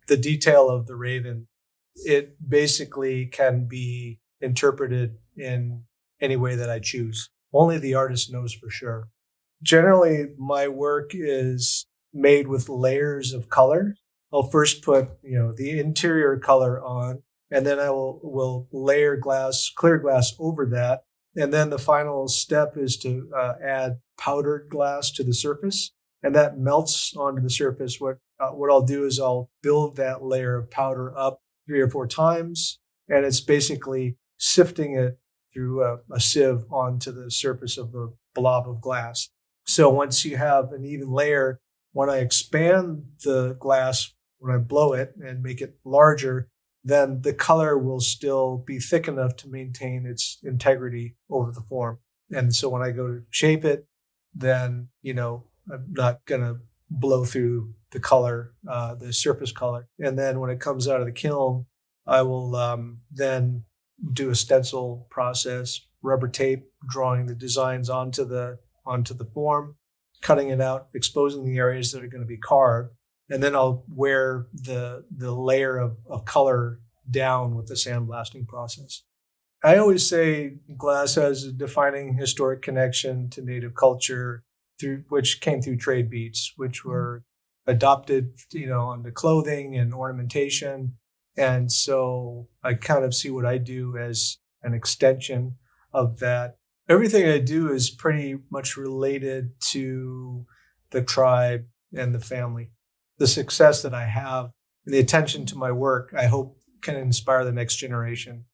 the detail of the raven, it basically can be interpreted in any way that I choose. Only the artist knows for sure. Generally, my work is made with layers of color. I'll first put, the interior color on, and then I will layer clear glass over that. And then the final step is to add powdered glass to the surface, and that melts onto the surface. What I'll do is I'll build that layer of powder up 3 or 4 times, and it's basically sifting it through a sieve onto the surface of the blob of glass. So once you have an even layer, when I expand the glass, when I blow it and make it larger, then the color will still be thick enough to maintain its integrity over the form. And so when I go to shape it, then, I'm not going to blow through the color, the surface color. And then when it comes out of the kiln, I will then do a stencil process, rubber tape, drawing the designs onto the form, cutting it out, exposing the areas that are going to be carved. And then I'll wear the layer of color down with the sandblasting process. I always say glass has a defining historic connection to Native culture, which came through trade beads, which were adopted, onto clothing and ornamentation. And so I kind of see what I do as an extension of that. Everything I do is pretty much related to the tribe and the family. The success that I have, the attention to my work, I hope can inspire the next generation.